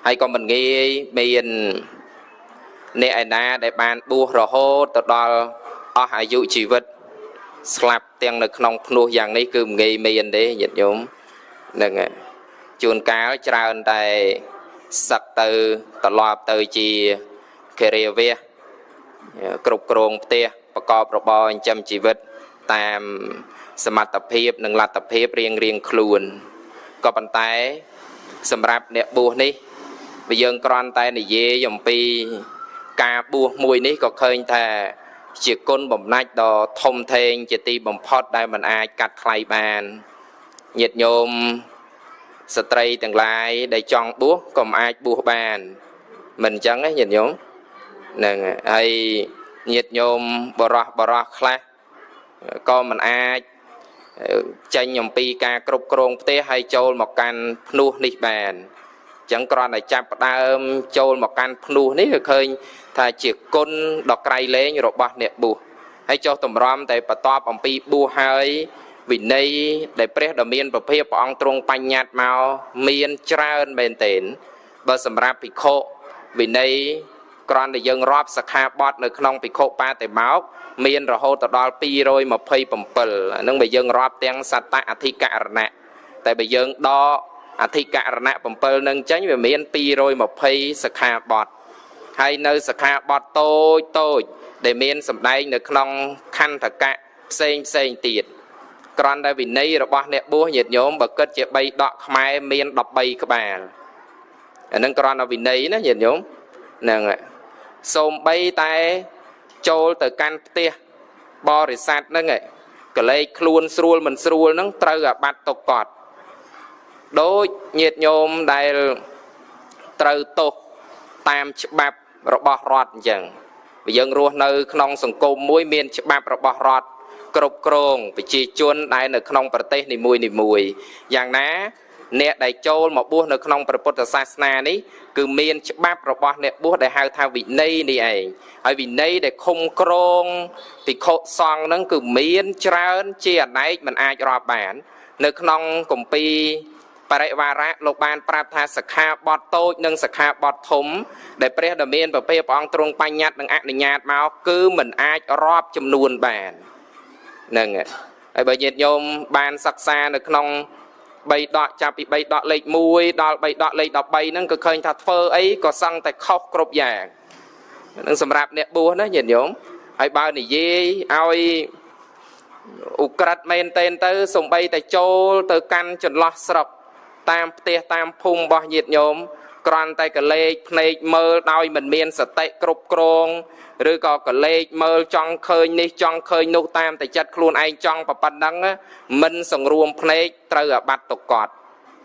hay còn mình nghe miền nè ai na để bàn bùa rồi hô từ đó ai dụ chỉ vật slap tiếng được nông nuôi dạng này cứ nghe miền đấy dịch nhóm nè chuồn cá tràn tại sặc từ lọp từ chi kề về cục cồn tiaประกอบระบอบจำชีวิตตามสมรรถภาพหนึ่งลัทธิภาพเรียงครูนก็ปันไตสำหรับเนี่ยบูนี่ไปยังกรอนไตในเย่ยมปีกาบูมวยนี้ก็เคยแต่จีก้นบ่มนัดดอทมเทงจะตีบ่มพอดได้มันอายกัดใครบานเหยียดโยมสตรีต่างหลายได้จองบูก็อายบูบานmình chẳng ấyเหยียดโยมนั่นไอ้เหยียดโยมบรอคลาก็มันอายใจยมปีกากรุบกรงเตะให้โจลมากันพนูนิบานจังกรอนได้จับดามโจลมากันพนูนี่ก็เคยถ้าจีก้นดอกไกรเล้งรบเนี่ยบูให้โจตุ่มร้อมแต่ปะตอบอมปีบูหายวินัยได้เปรี้ยดเมียนประเภทปองตรงปัญญาเมาเมียนเจริญเบนเตนบสำรับปิโควินัยกรอนได้ยังรอบสคาบอดในขนมปิโคปาแต่เมาเมียนระโหตดอลปีโรยมาเพย์ปมเปิลนั่งไปยังรอบเตียงสัตตะอธิการณะแต่ไปยังดออธิการณะปมเปิลนั่งจังไปเมียนปีโรยมาเพย์สคาบอดให้ในสคาบอดโตได้เมียนสำได้ในขนมคันตะกะเซงตีดกรอนได้วินัยระบอบเนี่ยบัวเหยียดโยมบักเกิดจะใบดอกไม้เมียนดอกใบกระบาลอันนั้นกรอนเอาวินัยนะเหยียดโยมนั่งแหละส้มใบแต่โจลแต่การเตะบริษัทนั่นไงก็เลยคลุนสรูลมันสรูลนั่งเตะกับบัตรตกกอดโดยเหยียดโยมได้เตะตกตามฉบับระบอบรอดอย่างไปยังรัวในขนมสังคมมวยเมียนฉบับระบอบรอดกรบกรงไปจีจวนได้ในขนมประเทศในมวยอย่างนั้นเนี่ยได้โจลมาบัวในขนมประพุทธศาสนานี้คือเมียนฉบับระบอบเนี่ยบัวได้หาทางวินัยนี่เองไอ้วินัยได้คุมกรงติโคซองนั่นคือเมียนเจริญเจียนไหนมันอาจรอบานในขนมกลุ่มปีปริวาระโลกบาลปราบทาสขาบอดโตนึ่งสขาบอดถมได้เปรี้ยดเมียนประเภทปองตรงปัญญาหนึ่งอนุญาตมาคือมันอาจรอบจำนวนบานนั่นไงไอ้ใบเหยียดโยมบานศักษาในขนมใบดอกจับใบดอกเล็กมวยดอกใบดอกเล็กดอกใบนั่นก็เคยทัดเฟอไอ้ก็สั่งแต่เข้ากรบอย่างนั่นสำหรับเนี่ยบัวนะเหยียดโยมไอ้บ้านนี่เย่เอาอุกรัดเมนเตนเตอร์ส่งใบแต่โจเตอกันจนล้อสลับตามเตะตามพุ่มบ่เหยียดโยมกรอนแต่กะเลกในเมื่อดอยมันเมียนสเตะกรบกรองหรือก็กะเลกเมื่อจ้องเคยนี่จ้องเคยนุตามแต่จัดครูนไอจ้องปะปันดังมันส่งรวมเพลงเตอบัดตกกอด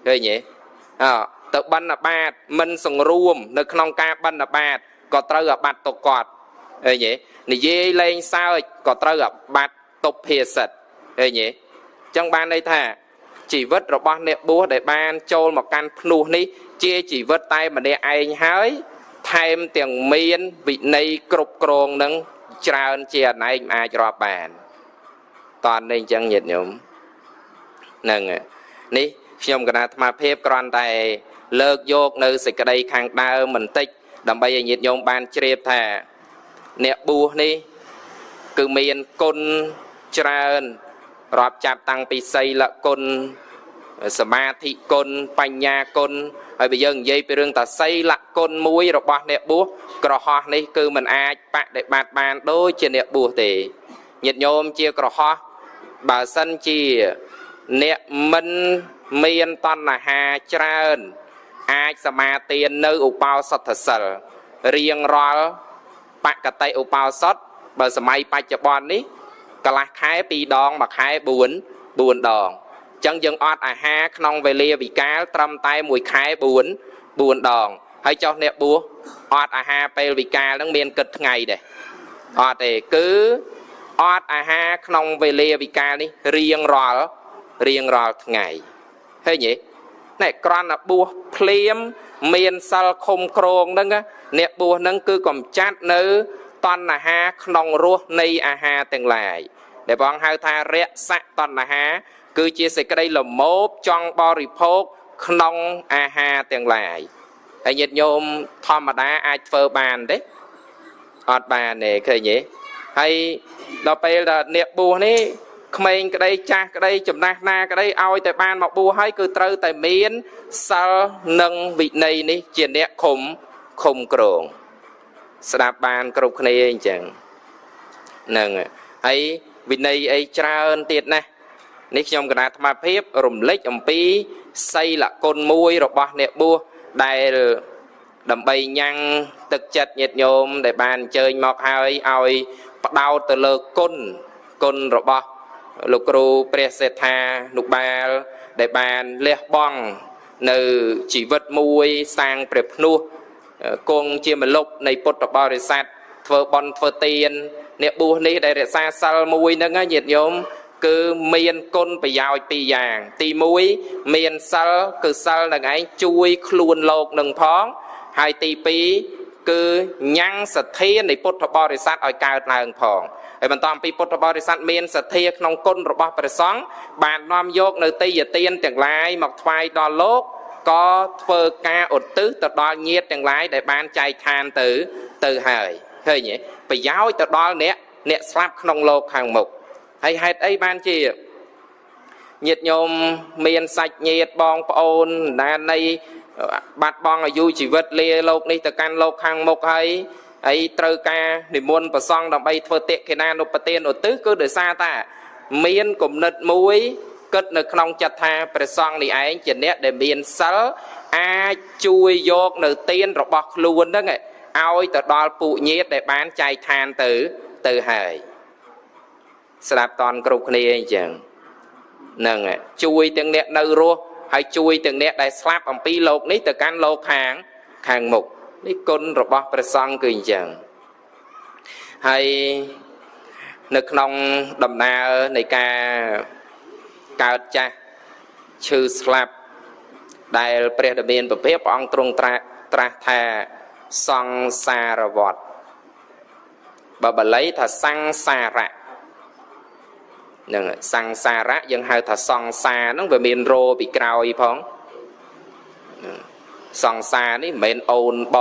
เลยนี่เตอบรรณบาตมันส่งรวมในขนมกาบรรณบาตก็เตอบัดตกกอดเลยนี่นี่เย่เลงเศร้าก็เตอบัดตกเพศเลยนี่จังบานได้ท่าชีวิตระบอบเนี่ยบัวได้บานโจลมาการพนูนี้เจี๊ยชีวิตไตมันได้ไอหายไทม์เตียงเมียนวิในกรุบกรองนั้นจราเจียนไอมาจรอบานตอนนี้จังเหยียดโยมนั่งนี่ยมกนาธมาเพบกรอนแต่เลิกโยกในสิกระไดขังดาวมันติดดำไปเหยียดโยมบานเชียบแท้เนี่ยบัวนี่คือเมียนกลจรา รอบจับตังปีไซละกลสมาธิกลปัญญากลไอ้ไปยังยัยไปเรื่องแต่ไซละกลมุ้ยรบเนี่ยบัวกระหอนี่คือมันอาจปะได้บาดบานโดยเจเนบัวเตะเหยียดโยมเจียกระหอบาสันเจียเนี่ยมันเมียนตอนน่ะหาเจริญอาจสมาเตียนเนื้ออุปาสัตสลเรียงรอปะกะไตอุปาสัตเบอร์สมัยปัจจุบันนี้กะละขายปีดองมาขายบุญดองจังยังอดอาหารขนมเวลีวิกาตรำไตมวยขายบุญดองให้เจ้าเนี่ยบัวอดอาหารไปวิกาต้องเมียนกึศไงเด้อดเอ๋คืออดอาหารขนมเวลีวิกานี่เรียงรอไงเฮ้ยนี่เนี่ยกรอนบัวเพลียมเมียนซัลคมโครงนั่งเนี่ยบัวนั่งคือกลมจัดเนื้อตอนอาหารขนมรัวในอาหารต่างหลายเดี๋ยวบางหาทาเระสะตอนอาหารคือเจสิกได้หลบโมบจองบริโภคขนมอาหารต่างหลาย ហើយញាតិញោមធម្មតាអាចធ្វើបានទេអត់បានទេឃើញទេហើយដល់ពេលដែលអ្នកបួសនេះក្មេងក្តីចាស់ក្តីចំណាស់ណាក្តីឲ្យតែបានមកបួសហើយគឺត្រូវតែមានសិលនិងវិន័យនេះជាអ្នកឃុំក្រងស្ដាប់បានគ្រប់គ្នាអញ្ចឹងហ្នឹងហើយវិន័យអីច្រើនទៀតណាស់នេះខ្ញុំគណៈអាត្មាភាពរំលេចអំពីសីលគុណមួយរបស់អ្នកបួសដែលដើម្បីញ៉ាំងទឹកចិត្តញាតិញោមដែលបានអញ្ជើញមកហើយឲ្យផ្ដោតទៅលើគុណរបស់លោកគ្រូព្រះសេដ្ឋានុបាលដែលបានលះបង់នៅជីវិតមួយសាងព្រះភ្នោះគង់ជាម្លប់នៃពុទ្ធបរិស័ទធ្វើបន់ធ្វើទានអ្នកបួសនេះដែលរក្សាសិលមួយហ្នឹងញាតិញោមគឺមានគុណប្រយោជន៍ពីរយ៉ាងទី1មានសិលគឺសិលនឹងឯងជួយខ្លួនលោកនឹងផងហើយទី2គឺញ៉ាំងសទ្ធានៃពុទ្ធបរិស័ទឲ្យកើតឡើងផងហើយបន្តពីពុទ្ធបរិស័ទមានសទ្ធាក្នុងគុណរបស់ព្រះសង្ឃបាននាំយកនៅទេយទានទាំងឡាយមកថ្វាយដល់លោកក៏ធ្វើការឧទ្ទិសទៅដល់ញាតិទាំងឡាយដែលបានចែកឋានទៅហើយឃើញទេប្រយោជន៍ទៅដល់អ្នកស្លាប់ក្នុងលោកខាងមុខហើយហេតុអីបានជាញាតិញោមមានសាច់ញាតិបងប្អូនដែលនៃបាត់បង់អាយុជីវិតលាលោកនេះទៅកាន់លោកខាងមុខហើយត្រូវការនិមន្តប្រសង់ដើម្បីធ្វើតិខេណានុបទានឧទ្ទិសគឺដោយសារតែមានគំនិតមួយគិតនៅក្នុងចិត្តថាព្រះសង្ឃនេះឯងជាអ្នកដែលមានសិលអាចជួយយកនៅទានរបស់ខ្លួនហ្នឹងឲ្យទៅដល់ពួកញាតិដែលបានចែកឋានទៅហើយស្ដាប់តន់គ្រប់គ្នាអញ្ចឹងហ្នឹងជួយទាំងអ្នកនៅរស់ហើយជួយទាំងអ្នកដែលស្លាប់អំពីលោកនេះទៅកាន់លោកខាងមុខនេះគុណរបស់ព្រះសង្ឃគឺអញ្ចឹងហើយនៅក្នុងដំណើរនៃការកើតចាស់ឈឺស្លាប់ដែលព្រះដ៏មានពភៈព្រះអង្គទ្រង់ត្រាស់ថាសង្សារវដ្តបើបាលីថាសង្សារៈហ្នឹងសង្សារៈយើងហៅថាសង្សារហ្នឹងវាមានរោពីក្រោយផងសង្សារនេះមិនមែនអូនប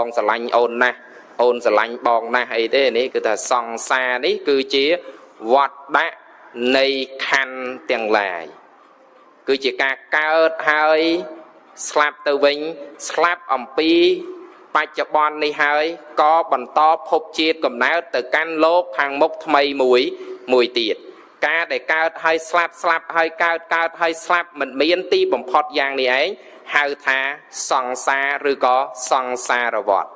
ងស្រឡាញ់អូនណាស់អូនស្រឡាញ់បងណាស់អីទេនេះគឺថាសង្សារនេះគឺជាវដ្តនៃខណ្ឌទាំងឡាយគឺជាការកើតហើយស្លាប់ទៅវិញស្លាប់អំពីបច្ចុប្បន្ននេះហើយក៏បន្តភពជាតិកំណើតទៅកាន់លោកខាងមុខថ្មីមួយទៀតការដែលកើតហើយស្លាប់ហើយកើតហើយស្លាប់មិនមានទីបំផុតយ៉ាងនេះឯងហៅថាសង្សារឬក៏សង្សារវដ្ត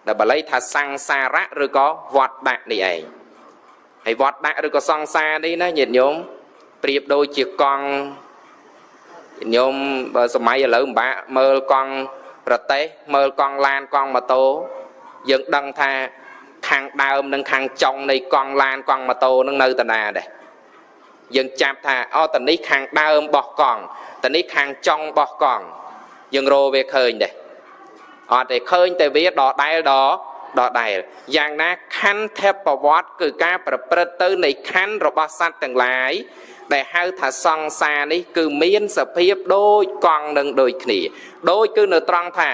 ដែលបាលីថាសង្សារៈឬក៏វដ្តនេះឯងហើយវដ្តឬក៏សង្សារនេះណាញាតិញោមប្រៀបដូចជាកង់ញោមបើសម័យឥឡូវម្បាក់មើលកង់ប្រទេសមើលកង់ឡានកង់ម៉ូតូយើងដឹងថាខាងដើមនិងខាងចុងនៃកង់ឡានកង់ម៉ូតូនឹងនៅតាណាដែរយើងចាប់ថាតានេះខាងដើមរបស់កង់តានេះខាងចុងរបស់កង់យើងរកវាឃើញដែរអត់ទេឃើញតែវាដដែលយ៉ាងណាខណ្ឌធបវត្តគឺការប្រព្រឹត្តទៅនៃខណ្ឌរបស់សត្វទាំងឡាយដែលហៅថាសង្សារនេះគឺមានសភាពដូចកង់នឹងដូចគ្នាដូចគឺនៅត្រង់ថា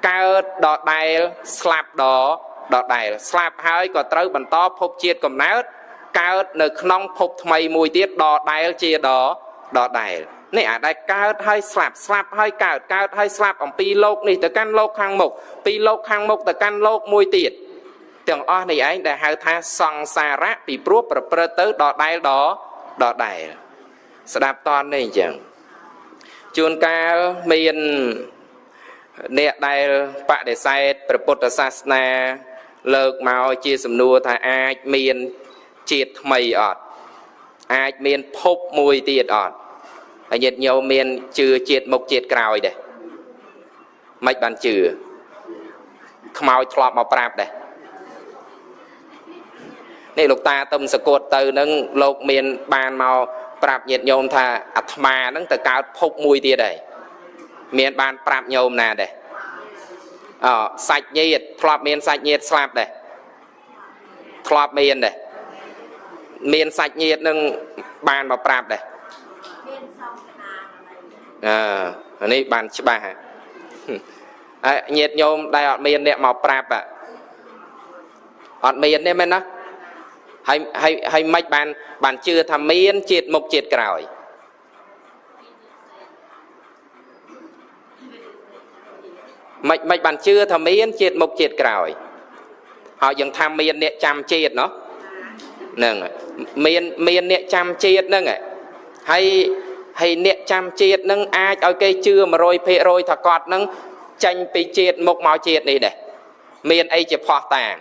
កើតដដែលស្លាប់ដដែលស្លាប់ហើយក៏ត្រូវបន្តភពជាតិកំណើតកើតនៅក្នុងភពថ្មីមួយទៀតដដែលជាដដែលនេះអាចដែលកើតហើយស្លាប់ហើយកើតហើយស្លាប់អំពីលោកនេះទៅកាន់លោកខាងមុខពីលោកខាងមុខទៅកាន់លោកមួយទៀតទាំងអស់នេះឯងដែលហៅថាសង្សារៈពីព្រោះប្រព្រឹត្តទៅដដែលស្ដាប់តន់នេះអញ្ចឹងជួនកាលមានអ្នកដែលបដិសេធព្រះពុទ្ធសាសនាលើកមកជាសំណួរថាអាចមានជាតិថ្មីអត់អាចមានភពមួយទៀតអត់ហើយញាតិញោមមានជឿជាតិមុខជាតិក្រោយដែរមិនបានជឿខ្មោចធ្លាប់មកប្រាប់ដែរនេះលោកតាទឹមសកួតទៅនឹងលោកមានបានមកប្រាប់ញាតិញោមថាអាត្មានឹងទៅកើតភពមួយទៀតដែរមានបានប្រាប់ញោមណាដែរសាច់ញាតិធ្លាប់មានសាច់ញាតិស្លាប់ដែរធ្លាប់មានដែរមានសាច់ញាតិនឹងបានមកប្រាប់ដែរមានសង្ឃណាអានេះបានច្បាស់ nhiệt nhôm đây ọt miên nè màu prap ạ ọt miên nè men á hay mạch bàn chưa tham miên chết mục chết còi mạch bàn chưa tham miên chết mục chết còi họ dừng tham miên nè chăm chết nó nè miên nè chăm chết nè hay nè chăm chết nâng ai ở cây chưa mà rồi phê rồi thà cọt nâng tranh bị chết một màu chết này nè miền ấy chỉ phò tàng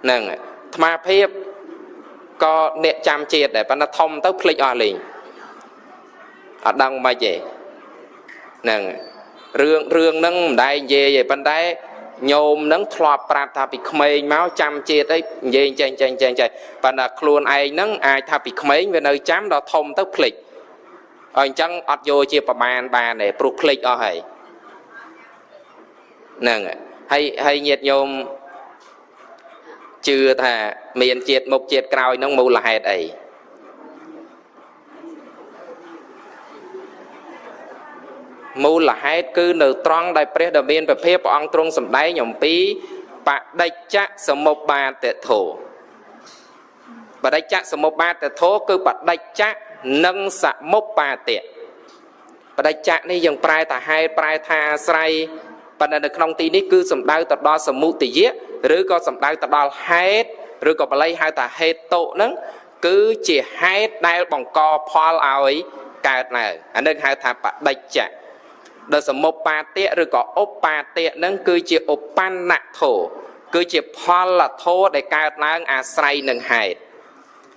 nè mà phê có nè chăm chết để bạn nó thông tới click ở liền ở đằng mà vậy nè rương nâng đại về vậy bạn đấy nhôm nâng thọp prap thà bị khmei máu chăm chết ấy về chanh bạn là luôn ai nâng ai thà bị khmei về nơi chám đó thông tới click ở chẳng ọt vô chia bà bàn bà này pro click ở hay nè hay nhiệt nhôm chưa thà miền chết một chết còi nông mù là hệt ấy mù là hệt cứ nửa tròn đại pre đờ miền về phê ông trung sầm đáy nhom pí bạc đại chắc sầm một bàn tệ thổ và đại chắc sầm một bàn tệ thổ cứ bạc đại chắc nâng sạ mốc ba tiệt và đại chắc này dòng prai ta hai prai tha say và nên được không tin ní cứ sầm đau tập đo sầm mũ tỉ giết rồi có sầm đau tập đo hết rồi có lấy hai ta hết tổ nâng cứ chỉ hết đai bằng co Paul ấy cả này anh nên hai ta bạc đại chắc đời sầm mốc ba tiệt rồi có ốp ba tiệt nâng cứ chỉ ốp pan nặng thổ cứ chỉ Paul là thô để cả này say nâng hết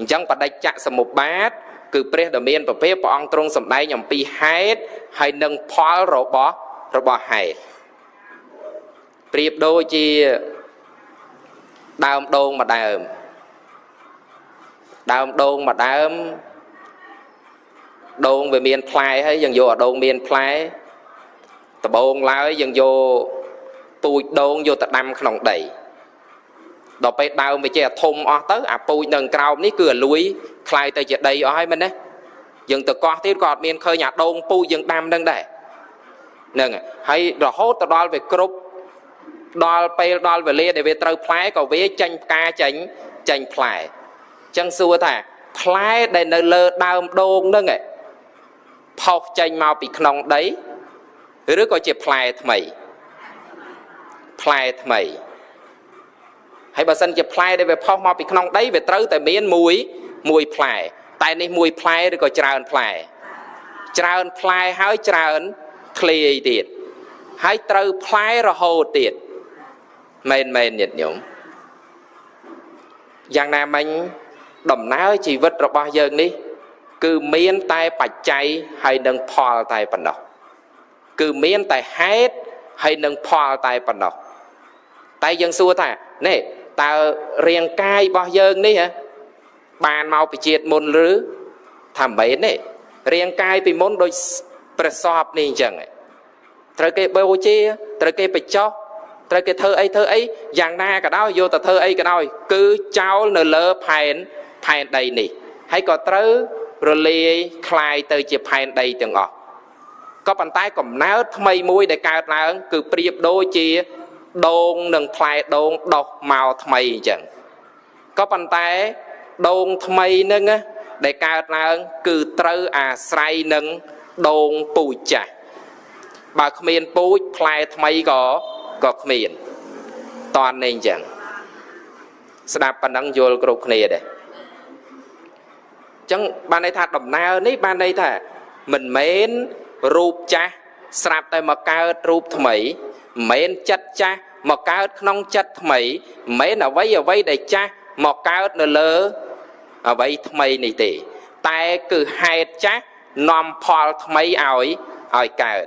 chẳng bạc đại chắc sầm một bát cứ pre đờ miên và phê bỏ ông trung sầm đáy nhầm pi hết hay nâng phá rồi bỏ hết priệp đôi chi đàm đôn mà đàm đôn về miền plai hay dần vô ở đôn miền plai tập bồn lại dần vô tui đôn vô tập đâm không đẩy đọcไปđào về che thùng ở tới pui nâng cao ní cửa lúi khai tới chuyện đây ở hai bên đấy dừng từ con tiếp còn miền khơi nhà đông pui dừng đam nâng đây nâng hay rồi hốt từ đó về group đo về lia để về trâu phái còn về tranh ca tranh phái chân xua thà phái để nơi lơ đào đôn nâng ấy phọc tranh màu bị nòng đấy rồi có chỉ phái thầy hay bà sân chụp play để về phong màu bị không đấy về trâu tại miền mùi play tại này mùi play rồi có tràn play hái tràn clear tiệt hái trâu play rồi hồ tiệt men nhiệt nhung giang nam anh đầm ná chỉ vật rồi bao giờ đi cứ miền tai bạch chay hay nâng phò tai phần đỏ cứ miền tai hết hay nâng phò tai phần đỏ tại dân xua thà nè ta riêng cai bao giờ ní hả bàn mau bị chết môn lứ thầm bén nè riêng cai bị môn đôi presop ní chẳng ấy trời cái bầu chia trời cái bị chó trời cái thơ ấy giang na cả đó vô ta thơ ấy cả đó cứ cháu nở lơ phèn đầy nè hay có trớ rồi li khai từ chỉ phèn đầy từng ngọ có bàn tay còn náo mây mũi để cao nào cứ priệp đôi chia đôn nâng phai đôn đọc màu thầy chẳng có bàn tay đôn thầy nâng á để cao nào cứ trơ say nâng đôn bùi chả bà khmiên bùi phai thầy có khmiên toàn nên chẳng sẽ đạp bàn đăng vô group này đây chẳng ban đây thật đầm nào ní ban đây thà mình mến rụp cha sạp tay mà cao rụp thầy mến chất cha một cao nông chất thầy mến ở vây để cha một cao nở lơ ở vây thầy này tỉ tại cứ hai cha nòm phò thầy ỏi cao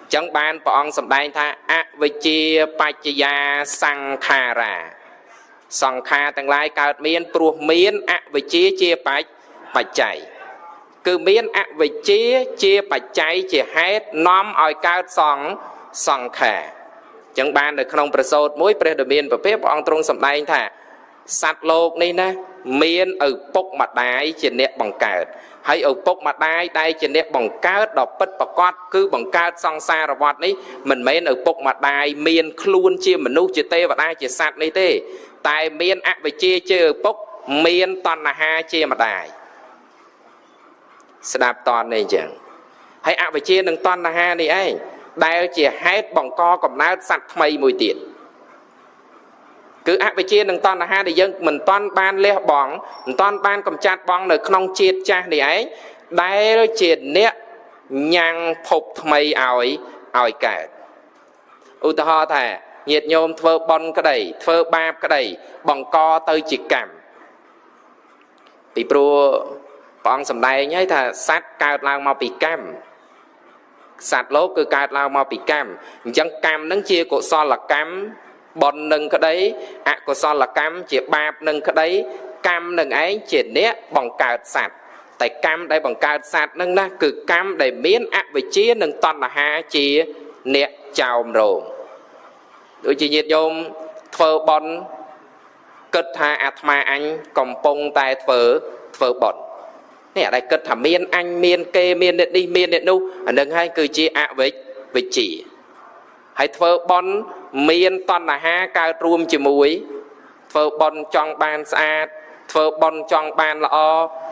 chẳng ban bỏ ông sầm đai tha với chia pachya sang kha tăng lai cao miên pru miên với chia bạch chạy cứ miên với chia bạch chạy chỉ hết nòm ỏi cao sang kha chẳng ban được không presot mỗi pre được miên và phép ông trung sầm đai tha sát lục này nè miên ở bốc mặt đáy chỉ nẹt bằng cào ហើយឪពុកម្ដាយដែលជាអ្នកបង្កើតដ៏ពិតប្រាកដគឺបង្កើតសង្សារវដ្តនេះមិនមែនឪពុកម្ដាយមានខ្លួនជាមនុស្សជាទេវតាជាសត្វនេះទេតែមានអវិជ្ជាជាឪពុកមានតណ្ហាជាម្ដាយស្ដាប់តនេះអញ្ចឹងហើយអវិជ្ជានិងតណ្ហានេះឯងដែលជាហេតុបង្កកំណើតសត្វថ្មីមួយទៀតគឺអវិជ្ជានិងតណ្ហាដែលយើងមិនតាន់បានលះបង់មិនតាន់បានកម្ចាត់បង់នៅក្នុងជាតិចាស់នេះឯងដែលជាអ្នកញ៉ាំងភពថ្មីឲ្យកើតឧទាហរណ៍ថាញាតិញោមធ្វើបុណ្យក្តីធ្វើបាបក្តីបង្កទៅជាកម្មពីព្រោះព្រះអង្គសម្ដែងហើយថាសត្វកើតឡើងមកពីកម្មសត្វលោកគឺកើតឡើងមកពីកម្មអញ្ចឹងកម្មនឹងជាកុសលកម្មបុណ្យនឹងក្តីអកុសលកម្មជាបាបនឹងក្តីកម្មនឹងឯងជាអ្នកបង្កើតសត្វតែកម្មដែលបង្កើតសត្វនឹងណាគឺកម្មដែលមានអវិជ្ជានិងតណ្ហាជាអ្នកចោមរោងដូចជាញាតិញោមធ្វើបុណ្យគិតថាអាត្មាអញកំពុងតែធ្វើបុណ្យនេះដែលគិតថាមានអញមានគេមានអ្នកនេះមានអ្នកនោះអានឹងហើយគឺជាអវិជ្ជាហើយធ្វើបុណ្យមានតណ្ហាកើតរួមជាមួយធ្វើបុណ្យចង់បានស្អាតធ្វើបុណ្យចង់បានល្អ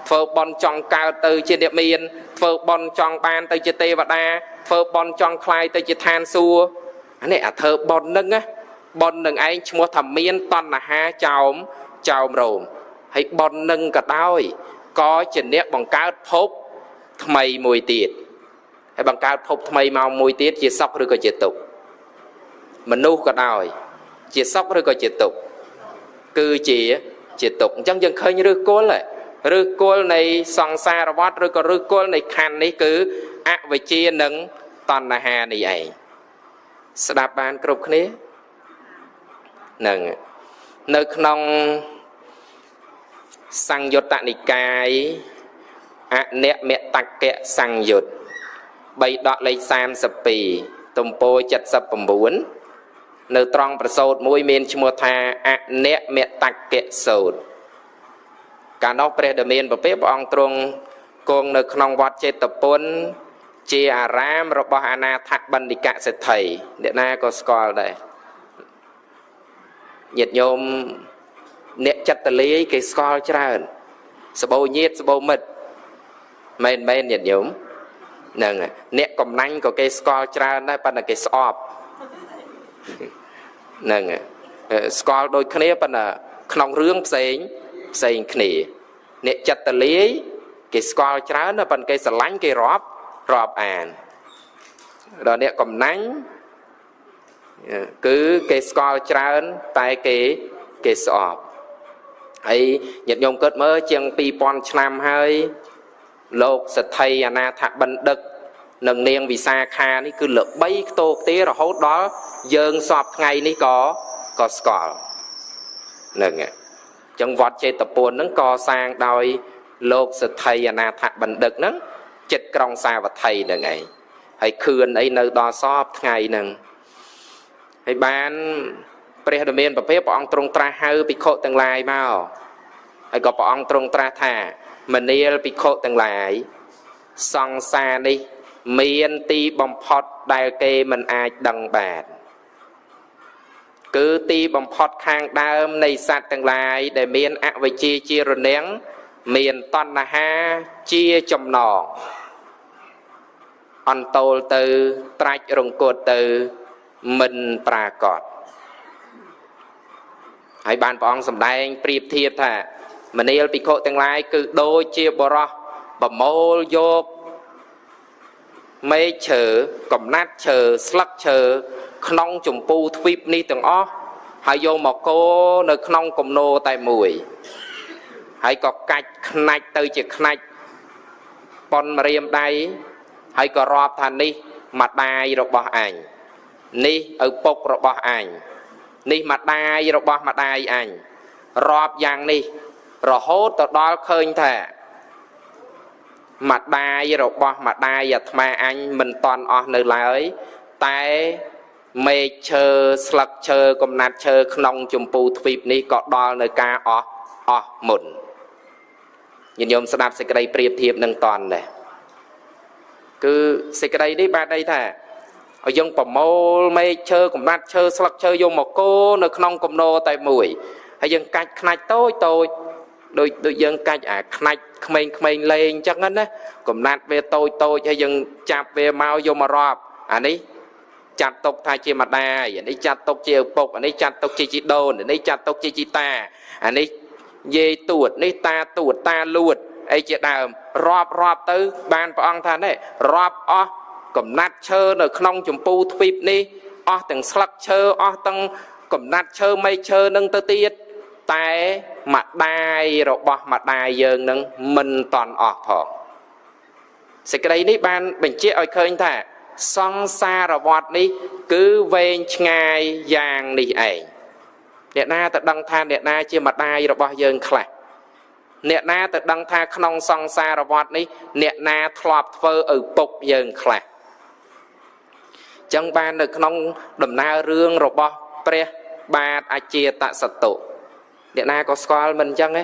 ធ្វើបុណ្យចង់កើតទៅជាអ្នកមានធ្វើបុណ្យចង់បានទៅជាទេវតាធ្វើបុណ្យចង់คล้ายទៅជាឋានសួគ៌អានេះអាធ្វើបុណ្យនឹងណាបុណ្យនឹងឯងឈ្មោះថាមានតណ្ហាចោមរោមហើយបុណ្យនឹងក៏ដោយក៏ជាអ្នកបង្កើតភពថ្មីមួយទៀតហើយបង្កើតភពថ្មីមកមួយទៀតជាសុខឬក៏ជាទុក្ខមនុស្សក៏ដោយជាសុខឬក៏ជាទុក្ខគឺជាទុក្ខអញ្ចឹងយើងឃើញឫសគល់នៃសង្សារវដ្តឬក៏ឫសគល់នៃខណ្ឌនេះគឺអវិជ្ជានិងតណ្ហានេះឯងស្ដាប់បានគ្រប់គ្នានឹងនៅក្នុងសង្យុត្តនិកាយអនិមតកៈសង្យុត្ត3ដកលេខ32ទំព័រ79នៅត្រង់ប្រសូតមួយមានឈ្មោះថាអនិមតកៈសូត្រកាលនោះព្រះដ៏មានពពែព្រះអង្គទ្រង់គង់នៅក្នុងវត្តចេតពុនជាអារាមរបស់អនាថបណ្ឌិកសេដ្ឋីអ្នកណាក៏ស្គាល់ដែរញាតិញោមអ្នកចិត្តលាយគេស្គាល់ច្រើនសបោញាតសបោមិត្តមែនញាតិញោមហ្នឹងអ្នកកំណាញ់ក៏គេស្គាល់ច្រើនដែរប៉ុន្តែគេស្អប់ហ្នឹងស្គាល់ដូចគ្នាប៉ុន្តែក្នុងរឿងផ្សេងគ្នាអ្នកចិត្តលាយគេស្គាល់ច្រើនប៉ុន្តែគេស្រឡាញ់គេរាប់អានដល់អ្នកកំណាញ់គឺគេស្គាល់ច្រើនតែគេស្អប់ហើយញាតិញោមគិតមើលជាង2000ឆ្នាំហើយលោកសទ្ធិអនាថបណ្ឌិតនិងនាងវិសាខានេះគឺល្បីខ្ទោខ្ទារហូតដល់យើងសពថ្ងៃនេះក៏ស្គាល់ហ្នឹងអញ្ចឹងវត្តចេតពុនហ្នឹងកសាងដោយលោកសទ្ធិអនាថបណ្ឌិតហ្នឹងចិត្តក្រុងសាវត្ថីហ្នឹងឯងហើយខឿនអីនៅដល់សពថ្ងៃហ្នឹងហើយបានព្រះដ៏មានពពែព្រះអង្គទ្រង់ត្រាស់ហៅភិក្ខុទាំងឡាយមកហើយក៏ព្រះអង្គទ្រង់ត្រាស់ថាមនាលភិក្ខុទាំងឡាយសង្សារនេះមានទីបំផុតដែលគេមិនអាចដឹងបានគឺទីបំផុតខាងដើមនៃសត្វទាំងឡាយដែលមានអវិជ្ជាជារនាំងមានតណ្ហាជាចំណងអន្តោលទៅត្រាច់រង្គត់ទៅមិនប្រាកដហើយបានព្រះអង្គសម្ដែងប្រៀបធៀបថាមនាលភិក្ខុទាំងឡាយគឺដូចជាបរោះប្រមូលយកមែកឈើកំណាត់ឈើស្លឹកឈើក្នុងចម្ពូទ្វីបនេះទាំងអស់ហើយយកមកកូរនៅក្នុងគំនរតែមួយហើយក៏កាច់ខ្នាច់ទៅជាខ្នាច់ប៉ុនម្រាមដៃហើយក៏រាប់ថានេះម្ដាយរបស់អញនេះឪពុករបស់អញនេះម្ដាយរបស់ម្ដាយអញរាប់យ៉ាងនេះរហូតទៅដល់ឃើញថាម្ដាយរបស់ម្ដាយអាត្មាអញមិនតន់អស់នៅឡើយតែមែកឈើស្លឹកឈើកំណាត់ឈើក្នុងចម្ពូទ្វីបនេះក៏ដល់នៅការអស់មុន ញាតិញោមស្ដាប់សេចក្តីប្រៀបធៀបនឹងតន់ដែរគឺសេចក្តីនេះបានន័យថាឲ្យយើងប្រមូលមែកឈើកំណាត់ឈើស្លឹកឈើយកមកគោនៅក្នុងគំនរតែមួយហើយយើងកាច់ខ្នាច់តូចតូចដូចយើងកាច់អាខ្នាច់ក្មេងៗលេងអញ្ចឹងណាកំណាត់វាតូចតូចហើយយើងចាប់វាមកយកមករាប់អានេះចាត់ទុកថាជាម្ដាយអានេះចាត់ទុកជាឪពុកអានេះចាត់ទុកជាជីដូនអានេះចាត់ទុកជាជីតាអានេះយាយទួតនេះតាទួតតាលួតអីជាដើមរាប់ទៅបានព្រះអង្គថានេះរាប់អស់កំណាត់ឈើនៅក្នុងចម្ពូទ្វីបនេះអស់ទាំងស្លឹកឈើអស់ទាំងកំណាត់ឈើមែកឈើនឹងទៅទៀតតែម្ដាយរបស់ម្ដាយយើងនឹងមិនតន់អស់ផងសេចក្តីនេះបានបញ្ជាក់ឲ្យឃើញថាសង្សារវដ្តនេះគឺវែងឆ្ងាយយ៉ាងនេះឯងអ្នកណាទៅដឹងថាអ្នកណាជាម្ដាយរបស់យើងខ្លះអ្នកណាទៅដឹងថាក្នុងសង្សារវដ្តនេះអ្នកណាធ្លាប់ធ្វើឪពុកយើងខ្លះចឹងបាននៅក្នុងដំណើររឿងរបស់ព្រះបាទអជាតសតុអ្នកណាក៏ស្គាល់មិនអញ្ចឹងទេ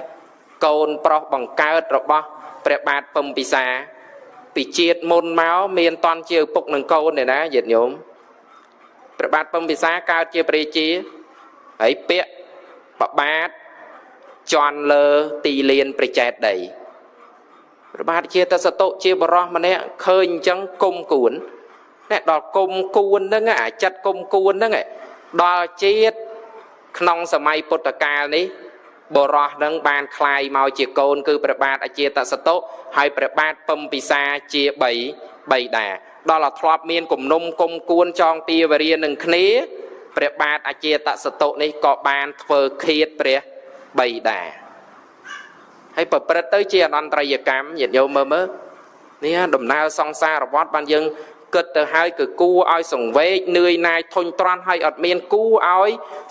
កូនប្រុសបង្កើតរបស់ព្រះបាទពំពិសាពីជាតិមុនមកមានតន់ជាឪពុកនឹងកូនទេណាញាតិញោមព្រះបាទពំពិសាកើតជាព្រះរាជាហើយពាក្យបបាទជន់លើទីលានព្រះចេតិយព្រះបាទជាតសតុជាបរោះម្នាក់ឃើញអញ្ចឹងគុំគួនអ្នកដល់គុំគួនហ្នឹងអាចិត្តគុំគួនហ្នឹងដល់ជាតិក្នុងសម័យពុទ្ធកាលនេះបរោះនឹងបានคลายមកជាកូនគឺព្រះបាទអជាតសតុហើយព្រះបាទពំពិសាជា3ដាដល់ឲ្យធ្លាប់មានគំនុំគុំគួនចងពីវរានឹងគ្នាព្រះបាទអជាតសតុនេះក៏បានធ្វើឃាតព្រះ3ដាហើយប្រព្រឹត្តទៅជាអនន្តរយកម្មញាតិញោមមើលនេះដំណើរសង្សារវដ្តបានយើងគិតទៅហើយគឺគួរឲ្យសង្វេគនឿយណាយធុញទ្រាន់ហើយអត់មានគួរឲ្យ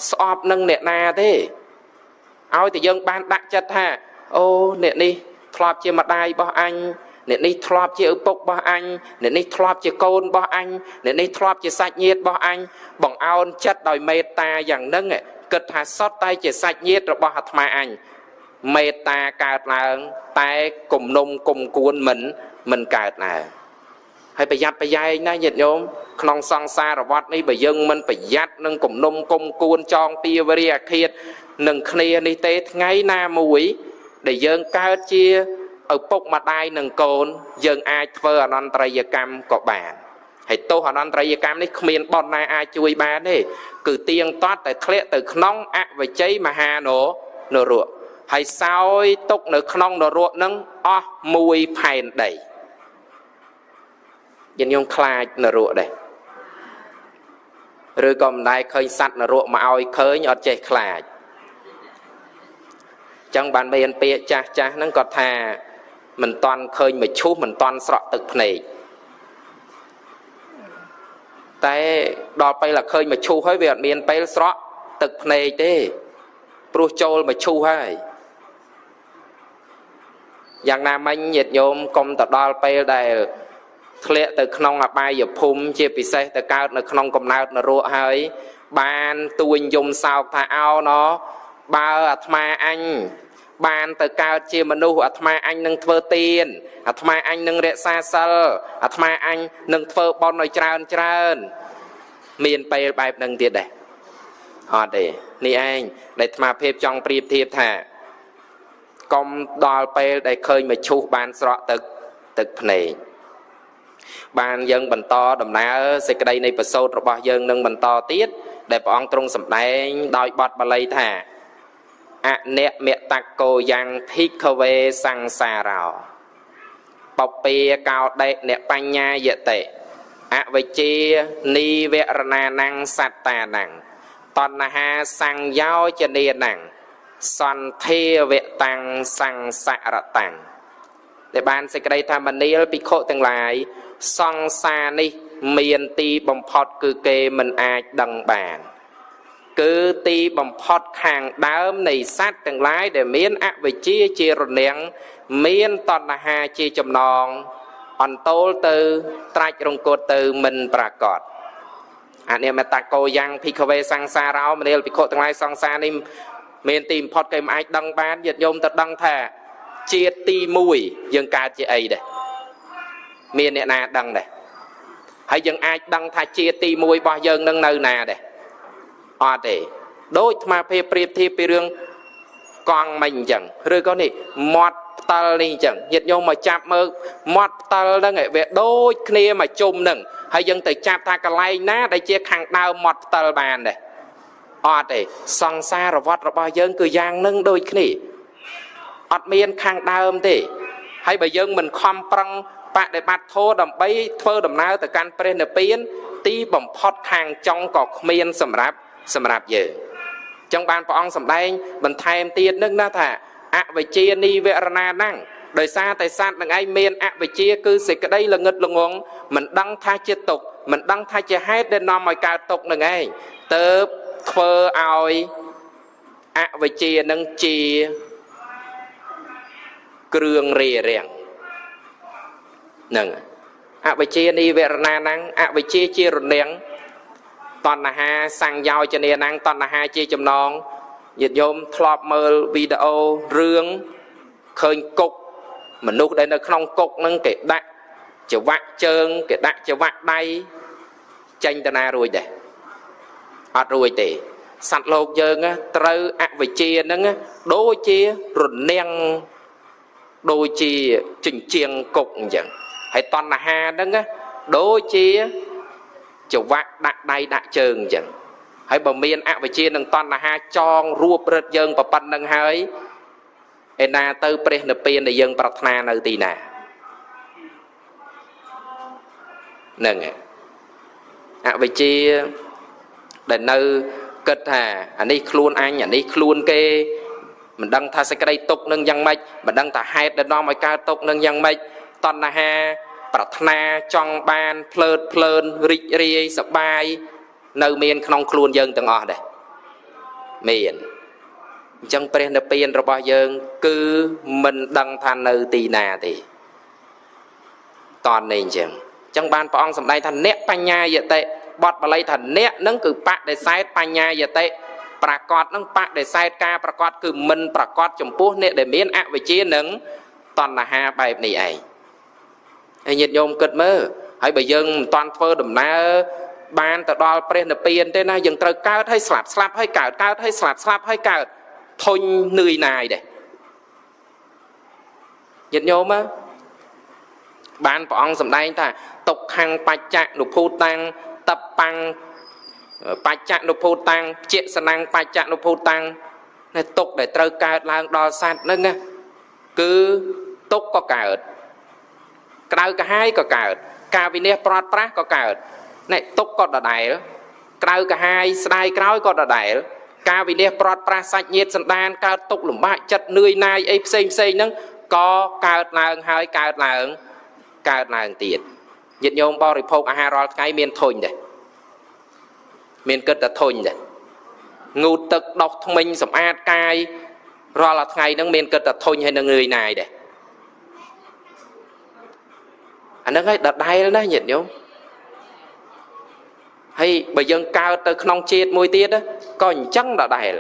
ស្អប់នឹងអ្នកណាទេឲ្យតែយើងបានដាក់ចិត្តថាអូអ្នកនេះធ្លាប់ជាម្ដាយរបស់អញអ្នកនេះធ្លាប់ជាឪពុករបស់អញអ្នកនេះធ្លាប់ជាកូនរបស់អញអ្នកនេះធ្លាប់ជាសាច់ញាតិរបស់អញបង្អោនចិត្តដោយមេត្តាយ៉ាងហ្នឹងគិតថាសុទ្ធតែជាសាច់ញាតិរបស់អាត្មាអញមេត្តាកើតឡើងតែគំនុំគុំគួនមិនកើតឡើងហើយប្រយ័ត្នប្រយែងណាញាតិញោមក្នុងសង្សារវដ្តនេះបើយើងមិនប្រយ័ត្ននឹងគំនុំគុំគួនចងពីវរិយអាឃាតនឹងគ្នានេះទេថ្ងៃណាមួយដែលយើងកើតជាឪពុកម្ដាយនឹងកូនយើងអាចធ្វើអនន្តរយកម្មក៏បានហើយទោសអនន្តរយកម្មនេះគ្មានបនណាអាចជួយបានទេគឺទៀងទាត់តែធ្លាក់ទៅក្នុងអវិជ័យមហានរកហើយសោយទុកនៅក្នុងនរកនឹងអស់មួយផែនដីយើងញោមខ្លាចនរកដែរឬក៏មិនដែរឃើញសត្វនរកមកឲ្យឃើញអត់ចេះខ្លាចចឹងបានមានពាក្យចាស់ហ្នឹងគាត់ថាមិនតន់ឃើញមឈូសមិនតន់ស្រក់ទឹកភ្នែកតែដល់ពេលឃើញមឈូសហើយវាអត់មានពេលស្រក់ទឹកភ្នែកទេព្រោះចូលមឈូសហើយយ៉ាងណាមិញញាតិញោមកុំទៅដល់ពេលដែលធ្លាក់ទៅក្នុងអបាយភូមិជាពិសេសទៅកើតនៅក្នុងកំណើតនរកហើយបានទួញយំសោកថាអោណោបើអាត្មាអញបានទៅកើតជាមនុស្សអាត្មាអញនឹងធ្វើទានអាត្មាអញនឹងរក្សាសិលអាត្មាអញនឹងធ្វើបុណ្យឲ្យច្រើនមានពេលបែបហ្នឹងទៀតដែរអត់ទេនេះឯងដែលអាត្មាភាពចង់ប្រៀបធៀបថាកុំដល់ពេលដែលឃើញមឈូសបានស្រក់ទឹកភ្នែកបានយើងបន្តដំណើរសេចក្តីនៃប្រសូតរបស់យើងនឹងបន្តទៀតដែលព្រះអង្គទ្រង់សម្ដែងដោយបទបាលីថាអអ្នកមតកោយ៉ាងភិក្ខវេសង្សារោបពេកោដេអ្នកបញ្ញាយតិអវិជ្ជានីវរណានំសត្តានំតណ្ហាសង្យោចនេនំសន្ធាវតាំងសង្សារតាំងដែលបានសេចក្តីថាមនាលភិក្ខុទាំងឡាយសង្សារនេះមានទីបំផុតគឺគេមិនអាចដឹងបានគឺទីបំផុតខាងដើមនៃសត្វទាំងឡាយដែលមានអវិជ្ជាជារនាំងមានតណ្ហាជាចំណងអន្តោលទៅត្រាច់រង្គត់ទៅមិនប្រកបអនិមតកោយ៉ាងភិក្ខវេសង្សារោមនាលភិក្ខុទាំងឡាយសង្សារនេះមានទីបំផុតគេមិនអាចដឹងបានញាតិញោមទៅដឹងថា ជាតិទី1យើងកើតជាអីដែរមានអ្នកណាដឹងដែរហើយយើងអាចដឹងថាជាតិទី1របស់យើងនឹងនៅណាដែរអត់ទេដូចអាត្មាភាពប្រៀបធៀបពីរឿងកង់មិញអញ្ចឹងឬក៏នេះមាត់ផ្តិលនេះអញ្ចឹងញាតិញោមមកចាប់មើលមាត់ផ្តិលហ្នឹងវាដូចគ្នាមកជុំហ្នឹងហើយយើងទៅចាប់ថាកន្លែងណាដែលជាខាងដើមមាត់ផ្តិលបានដែរអត់ទេសង្សារវដ្តរបស់យើងគឺយ៉ាងហ្នឹងដូចគ្នាអត់មានខាងដើមទេហើយបើយើងមិនខំប្រឹងបដិបត្តិធម៌ដើម្បីធ្វើដំណើរទៅកាន់ព្រះនិព្វានទីបំផុតខាងចុងក៏គ្មានសម្រាប់យើងចឹងបានព្រះអង្គសម្ដែងបន្ថែមទៀតនឹងណាថាអវិជ្ជានិវរណាnăngដោយសារតែសត្វនឹងឯងមានអវិជ្ជាគឺសេចក្តីល្ងឹតល្ងងមិនដឹងថាជាទុក្ខមិនដឹងថាជាហេតុដែលនាំឲ្យកើតទុក្ខនឹងឯងទើបធ្វើឲ្យអវិជ្ជានឹងជាគ្រឿងរារាំងហ្នឹងអវិជ្ជានិវរណាnăngអវិជ្ជាជារនាំងតណ្ហាសង្យោជនាnăngតណ្ហាជាចំណងញាតិញោមធ្លាប់មើលវីដេអូរឿងឃើញគុកមនុស្សដែលនៅក្នុងគុកហ្នឹងគេដាក់ច្រវាក់ជើងគេដាក់ច្រវាក់ដៃចេញទៅណារួចដែរអត់រួចទេសត្វលោកយើងត្រូវអវិជ្ជាហ្នឹងដូចជារនាំងដូចជាជញ្ជាំងគុកអញ្ចឹងហើយតណ្ហាហ្នឹងដូចជាច្រវាក់ដាក់ដៃដាក់ជើងអញ្ចឹងហើយបើមានអវិជ្ជានឹងតណ្ហាចងរួបរឹតយើងប្រប៉ុណ្្នឹងហើយឯណាទៅព្រះនិព្វានដែលយើងប្រាថ្នានៅទីណាហ្នឹងអវិជ្ជាដែលនៅគិតថាអានេះខ្លួនអញអានេះខ្លួនគេមិនដឹងថាសេចក្តីទុក្ខនឹងយ៉ាងម៉េចមិនដឹងថាហេតុដែលនាំឲ្យកើតទុក្ខនឹងយ៉ាងម៉េចតណ្ហាប្រាថ្នាចង់បានភ្លើតភ្លើនរីករាយសប្បាយនៅមានក្នុងខ្លួនយើងទាំងអស់ដែរមានអញ្ចឹងព្រះនិព្វានរបស់យើងគឺមិនដឹងថានៅទីណាទេតននេះអញ្ចឹងបានព្រះអង្គសម្ដែងថាអ្នកបញ្ញាយតិបទបាលីថាអ្នកនឹងគឺបដិសេធបញ្ញាយតិប្រកបនឹងបដិសេធការប្រកបគឺមិនប្រកបចំពោះអ្នកដែលមានអវិជ្ជានឹងតណ្ហាបែបនេះឯងហើយញាតិញោមគិតមើលហើយបើយើងមិនតាន់ធ្វើដំណើរបានទៅដល់ព្រះនិព្វានទេណាយើងត្រូវកើតហើយស្លាប់ស្លាប់ហើយកើតកើតហើយស្លាប់ស្លាប់ហើយកើតធុញនឿយណាយដែរញាតិញោមបានព្រះអង្គសម្ដែងថាទុក្ខំបច្ចៈនុភូតាំងតបាំងបច្ចៈនុភូតាំងជាសនាំងបច្ចៈនុភូតាំងនេះទុក្ខដែលត្រូវកើតឡើងដល់សត្វហ្នឹងណាគឺទុក្ខក៏កើតក្តៅកាហាយក៏កើតការវិនិច្ឆ័យប្រត់ប្រាស់ក៏កើតនេះទុក្ខក៏ដដែលក្តៅកាហាយស្ដាយក្រោយក៏ដដែលការវិនិច្ឆ័យប្រត់ប្រាស់សាច់ញាតិសន្តានកើតទុក្ខលំបាកចិត្តនឿយណាយអីផ្សេងហ្នឹងក៏កើតឡើងហើយកើតឡើងទៀតញាតិញោមបរិភោគអាហាររាល់ថ្ងៃមានធុញដែរមានគិតតែធុញដែរងូតទឹកដោះធ្មេញសម្អាតកាយរាល់ថ្ងៃហ្នឹងមានគិតតែធុញហើយនឹងនឿយណាយដែរអាហ្នឹងហើយដដែលណាញាតិញោមហើយបើយើងកើតទៅក្នុងជាតិមួយទៀតក៏អញ្ចឹងដដែល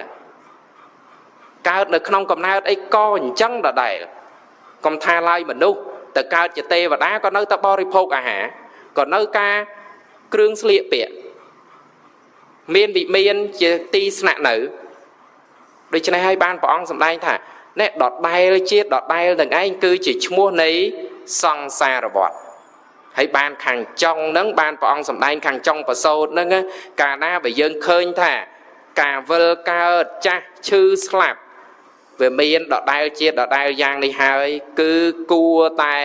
កើតនៅក្នុងកំណើតអីក៏អញ្ចឹងដដែលកុំថាឡើយមនុស្សទៅកើតជាទេវតាក៏នៅតែបរិភោគអាហារក៏នៅការគ្រឿងស្លៀកពាក់មានវិមានជាទីស្នាក់នៅដូច្នេះហើយបានព្រះអង្គសម្ដែងថានេះដដែលជាតិដដែលទាំងឯងគឺជាឈ្មោះនៃសង្សារវដ្តហើយបានខាងចុងហ្នឹងបានព្រះអង្គសម្ដែងខាងចុងប្រសូតហ្នឹងកាលណាបើយើងឃើញថាការវិលកើតចាស់ឈឺស្លាប់វាមានដដែលជាតិដដែលយ៉ាងនេះហើយគឺគួរតែ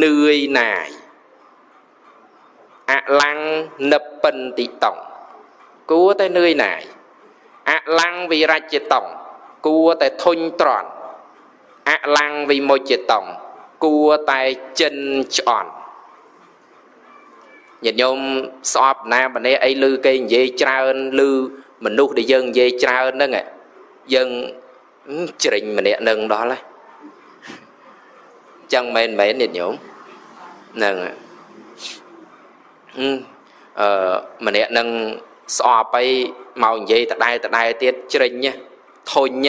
នឿយណាយអលੰនិព្ពិនតិតងគួរតែនឿយណាយអលੰវិរជ្ជតងគួរតែធុញទ្រាន់អលੰវិមុជ្ជតងគួរតែចិនឆ្អន់ញាតិញោមស្អប់ណាម្នាក់អីឮគេនិយាយច្រើនឮមនុស្សដែលយើងនិយាយច្រើនហ្នឹងយើងជ្រិញម្នាក់នឹងដល់ហើយចឹងមែនញាតិញោមហ្នឹងម្នាក់នឹងស្អប់អីមកនិយាយដដែលទៀតជ្រិញធុញ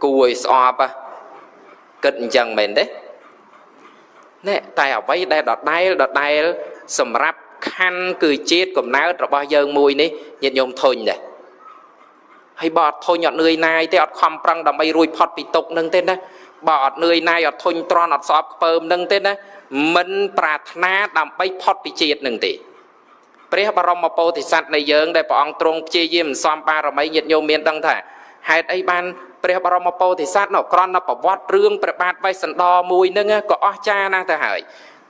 cùi xọp á cất chẳng mình đấy nè tại ở vây đây đọt đai sầm rắp khăn cười chết cầm náo rồi bao giờ mùi ní nhiệt nhôm thôi này hay bọt thôi nhọt người này thế ọt khom prăng đầm bay ruồi phọt bị tục nâng tên đó bọt người này ọt thôi tròn ọt xọp pơm nâng tên đó mình prạt na đầm bay phọt bị chết nâng tìព្រះបរមពោធិសត្វនៃយើងដែលព្រះអង្គទ្រង់ព្យាយាមសំបារមីញាតិញោមមានដឹងថាហេតុអីបានព្រះបរមពោធិសត្វនោះគ្រាន់តែប្រវត្តិរឿងព្រះបាទវៃសន្តរមួយហ្នឹងក៏អស្ចារ្យណាស់ទៅហើយ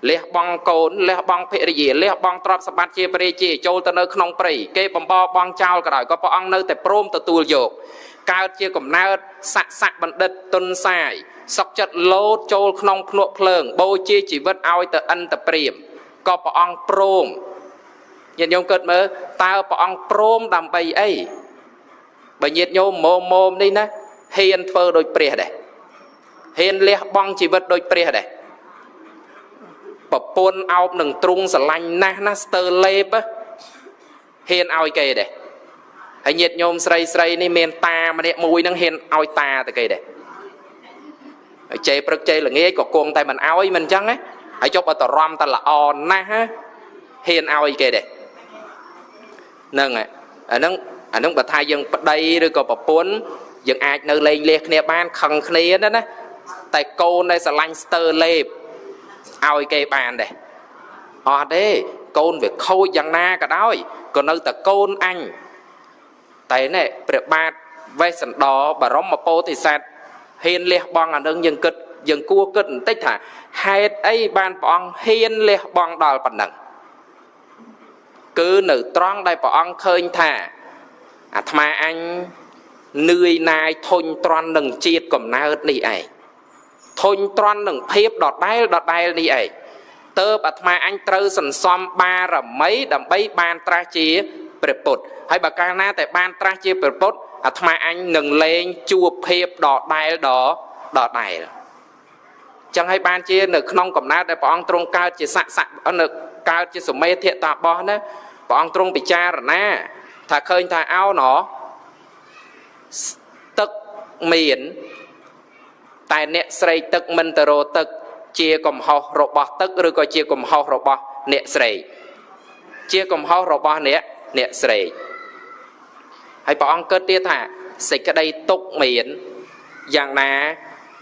លះបង់កូនលះបង់ភរិយាលះបង់ទ្រព្យសម្បត្តិជាព្រះរាជាចូលទៅនៅក្នុងព្រៃគេបំបបង់ចោលក៏ដោយក៏ព្រះអង្គនៅតែព្រមទទួលយកកើតជាកំណើតស័កបណ្ឌិតទុនសាយសុកចិត្តលោតចូលក្នុងភ្នក់ភ្លើងបូជាជីវិតឲ្យទៅអន្តព្រាមក៏ព្រះអង្គព្រមញាតិញោមគិតមើលតើព្រះអង្គព្រមដើម្បីអីបើញាតិញោមមុំនេះណាហ៊ានធ្វើដូចព្រះដែរហ៊ានលះបង់ជីវិតដូចព្រះដែរប្រពន្ធអោបនឹងទ្រុងស្រឡាញ់ណាស់ណាស្ទើលេបហ៊ានឲ្យគេដែរហើយញាតិញោមស្រីនេះមានតាម្នាក់មួយនឹងហ៊ានឲ្យតាទៅគេដែរហើយចេព្រឹកចេល្ងាចក៏គង់តែមិនឲ្យមិនអញ្ចឹងណាហើយចុះបើតរំតល្អណាស់ហ៊ានឲ្យគេដែរហ្នឹងអាហ្នឹងបើថាយើងប្តីឬក៏ប្រពន្ធយើងអាចនៅលេងលះគ្នាបានខឹងគ្នាណាតែកូនដែលស្រឡាញ់ស្ទើលេបឲ្យគេបានដែរអត់ទេកូនវាខូចយ៉ាងណាក៏ដោយក៏នៅតែកូនអញតែណែព្រះបាទវេស្សន្តរបរមពោធិសត្វហ៊ានលះបង់អានឹងយើងគួរគិតបន្តិចថាហេតុអីបានព្រះអង្គហ៊ានលះបង់ដល់ប៉ុណ្ណឹងគឺនៅត្រង់ដែលព្រះអង្គឃើញថាអាត្មាអញនឿយណាយធុញទ្រាន់នឹងជាតិកំណើតនេះឯងធុញទ្រាន់នឹងភាពដដែលនេះឯងតើបអាត្មាអញត្រូវសន្សំបារមីដើម្បីបានត្រាស់ជាព្រះពុទ្ធហើយបើកាលណាតែបានត្រាស់ជាព្រះពុទ្ធអាត្មាអញនឹងលែងជួបភាពដដែលចឹងហើយបានជានៅក្នុងកំណើតដែលព្រះអង្គទ្រង់កើតជាស័ក្តិកើតជាសមេធតាបោះណាព្រះអង្គទ្រង់ពិចារណាថាឃើញថាអោណទឹកមានតែអ្នកស្រីទឹកមិនទៅរកទឹកជាកំហុសរបស់ទឹកឬក៏ជាកំហុសរបស់អ្នកស្រីជាកំហុសរបស់អ្នកស្រីហើយព្រះអង្គគិតទៀតថាសេចក្តីទុក្ខមានយ៉ាងណា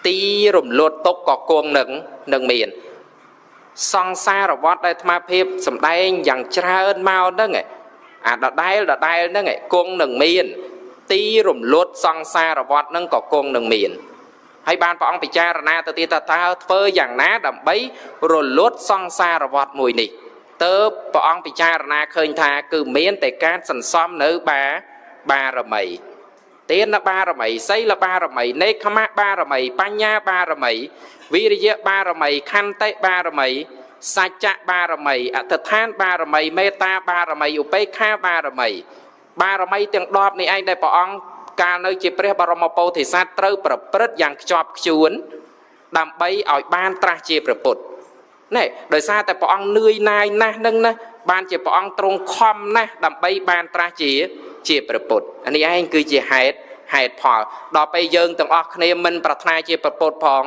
ទីរំលត់ទុក្ខក៏គង់នឹងមានសង្សារវដ្តដែលអាត្មាភាពសំដែងយ៉ាងច្រើនមកហ្នឹងអាដដែលហ្នឹងគង់នឹងមានទីរំលត់សង្សារវដ្តហ្នឹងក៏គង់នឹងមានហើយបានព្រះអង្គពិចារណាទៅទៀតថាតើធ្វើយ៉ាងណាដើម្បីរលត់សង្សារវដ្តមួយនេះទើបព្រះអង្គពិចារណាឃើញថាគឺមានតែការសន្សំនៅបារមីទានបារមីសីលបារមីនេក្ខមបារមីបញ្ញាបារមីវិរិយបារមីខន្តិបារមីសច្ចៈបារមីអធិដ្ឋានបារមីមេត្តាបារមីឧបេក្ខាបារមីទាំង10នេះឯងដែលព្រះអង្គកាលនៅជាព្រះបរមពោធិសត្វត្រូវប្រព្រឹត្តយ៉ាងខ្ជាប់ខ្ជួនដើម្បីឲ្យបានត្រាស់ជាព្រះពុទ្ធណែដោយសារតែព្រះអង្គនឿយណាយណាស់នឹងណាបានជាព្រះអង្គទ្រង់ខំណាស់ដើម្បីបានត្រាស់ជាព្រះពុទ្ធអានេះឯងគឺជាហេតុផលដល់ពេលយើងទាំងអស់គ្នាមិនប្រាថ្នាជាព្រះពុទ្ធផង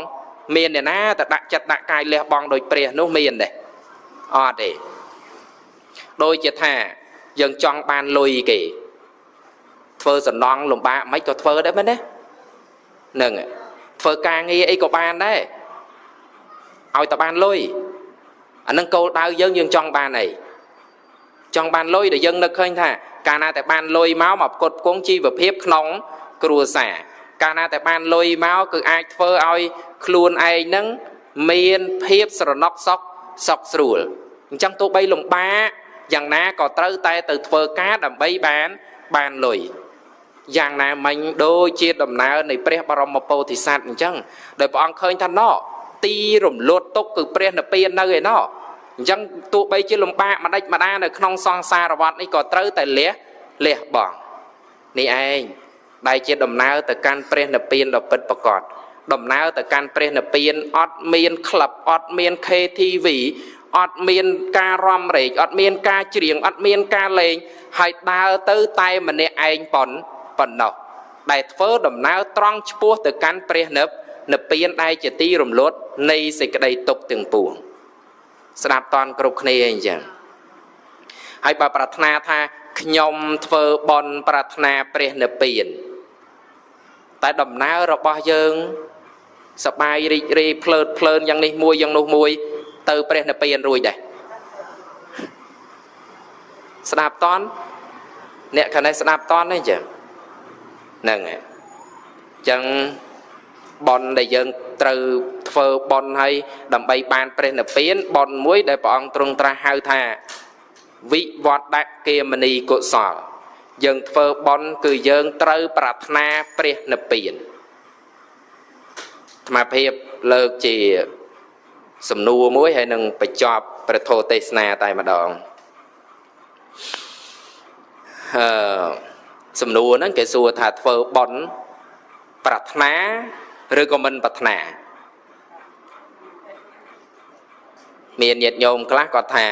មានអ្នកណាទៅដាក់ចិត្តដាក់កាយលះបង់ដោយព្រះនោះមានទេអត់ទេដូចជាថាយើងចង់បានលុយគេធ្វើសំណងលំបាកមិនក៏ធ្វើដែរមែនទេហ្នឹងធ្វើការងារអីក៏បានដែរឲ្យតែបានលុយអានឹងគោលដៅយើងចង់បានអីចង់បានលុយដែលយើងនឹកឃើញថាកាលណាតែបានលុយមកផ្គត់ផ្គង់ជីវភាពក្នុងគ្រួសារកាលណាតែបានលុយមកគឺអាចធ្វើឲ្យខ្លួនឯងហ្នឹងមានភាពស្រណុកសុខស្រួលអញ្ចឹងទោះបីលំបាកយ៉ាងណាក៏ត្រូវតែទៅធ្វើការដើម្បីបានលុយយ៉ាងណាមិញដូចជាដំណើរនៃព្រះបរមពោធិសត្វអញ្ចឹងដោយព្រះអង្គឃើញថាណោទីរំលត់ទុកគឺព្រះនិព្វាននៅឯណោអញ្ចឹងទោះបីជាលំបាកម្ដេចម្ដានៅក្នុងសង្សារវដ្តនេះក៏ត្រូវតែលះបង់នេះឯងដែលជាដំណើរទៅកាន់ព្រះនិព្វានដ៏ពិតប្រាកដដំណើរទៅកាន់ព្រះនិព្វានអត់មានក្លឹបអត់មាន KTV អត់មានការរំរែកអត់មានការច្រៀងអត់មានការលេងហើយដើរទៅតែម្នាក់ឯងប៉ុណ្ណោះ ដែលធ្វើដំណើរត្រង់ឆ្ពោះទៅកាន់ព្រះនិព្វានដែលជាទីរំលត់នៃសេចក្តីទុក្ខទាំងពួងស្ដាប់តន់គ្រប់គ្នាអញ្ចឹងហើយបើប្រាថ្នាថាខ្ញុំធ្វើបុណ្យប្រាថ្នាព្រះនិព្វានតែដំណើររបស់យើងសប្បាយរីករាយភ្លើតភ្លើនយ៉ាងនេះមួយយ៉ាងនោះមួយទៅព្រះនិព្វានរួចដែរស្ដាប់តន់អ្នកខាងនេះស្ដាប់តន់ទេអញ្ចឹងហ្នឹងហើយអញ្ចឹងបុណ្យដែលយើងត្រូវធ្វើបុណ្យឲ្យដើម្បីបានព្រះនិព្វានបុណ្យមួយដែលព្រះអង្គទ្រង់ត្រាស់ហៅថាវិវត្តគាមនីកុសលយើងធ្វើបុណ្យគឺយើងត្រូវប្រាថ្នាព្រះនិព្វានអាត្មាភាពលើកជាសំណួរមួយហើយនឹងបញ្ចប់ព្រះធម៌ទេសនាតែម្ដងសំណួរហ្នឹងគេសួរថាធ្វើបុណ្យប្រាថ្នាឬក៏មិនប្រាថ្នាមានញាតិញោមខ្លះគាត់ថា